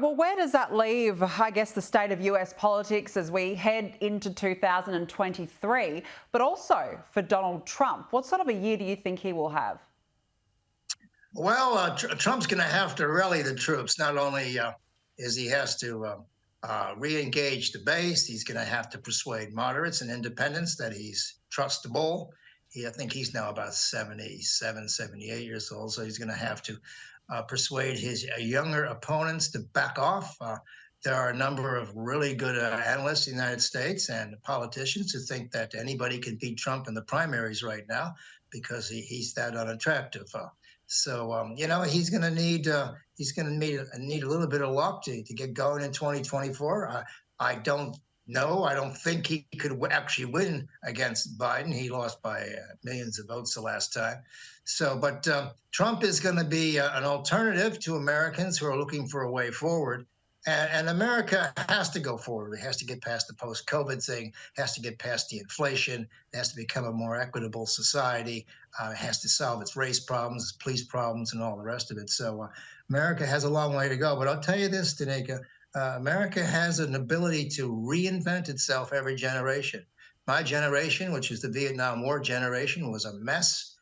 Well, where does that leave, I guess, the state of US politics as we head into 2023, but also for Donald Trump? What sort of a year do you think he will have? Well, Trump's going to have to rally the troops. Not only is he has to re-engage the base, he's going to have to persuade moderates and independents that he's trustable. I think he's now about 77, 78 years old, so he's going to have to persuade his younger opponents to back off. There are a number of really good analysts in the United States and politicians who think that anybody can beat Trump in the primaries right now because he's that unattractive. He's going to need a little bit of luck to get going in 2024. I don't know. I don't think he could actually win against Biden. He lost by millions of votes the last time. But Trump is going to be an alternative to Americans who are looking for a way forward. And America has to go forward. It has to get past the post-COVID thing, has to get past the inflation, it has to become a more equitable society, it has to solve its race problems, its police problems, and all the rest of it. So America has a long way to go. But I'll tell you this, Danica, America has an ability to reinvent itself every generation. My generation, which is the Vietnam War generation, was a mess.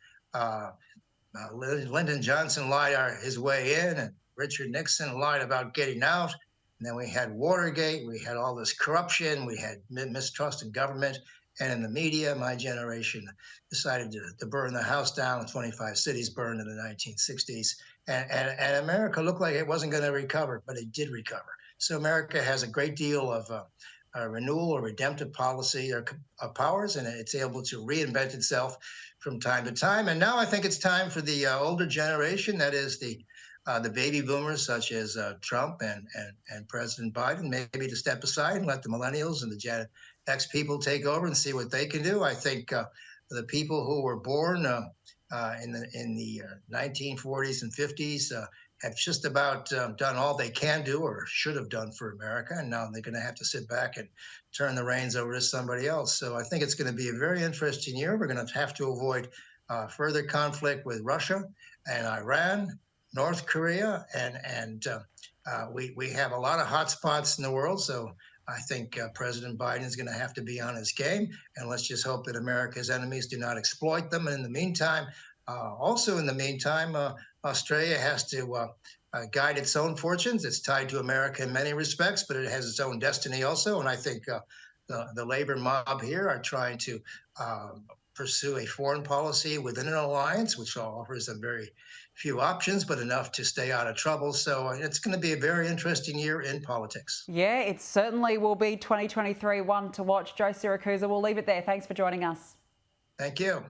Lyndon Johnson lied his way in, and Richard Nixon lied about getting out. And then we had Watergate, we had all this corruption, we had mistrust in government and in the media. My generation decided to burn the house down. 25 cities burned in the 1960s. And America looked like it wasn't going to recover, but it did recover. So America has a great deal of renewal or redemptive policy or powers, and it's able to reinvent itself from time to time. And now I think it's time for the older generation, that is the baby boomers such as Trump and President Biden, maybe to step aside and let the millennials and the Gen X people take over and see what they can do. I think the people who were born in the 1940s and 50s have just about done all they can do or should have done for America, and now they're going to have to sit back and turn the reins over to somebody else. So I think it's going to be a very interesting year. We're going to have to avoid further conflict with Russia and Iran, North Korea, and we have a lot of hot spots in the world. So I think President Biden is going to have to be on his game, and let's just hope that America's enemies do not exploit them. And in the meantime, Australia has to guide its own fortunes. It's tied to America in many respects, but it has its own destiny also. And I think the labor mob here are trying to pursue a foreign policy within an alliance, which offers them very few options, but enough to stay out of trouble. So it's going to be a very interesting year in politics. Yeah, it certainly will be 2023 one to watch. Joe Siracusa, we'll leave it there. Thanks for joining us. Thank you.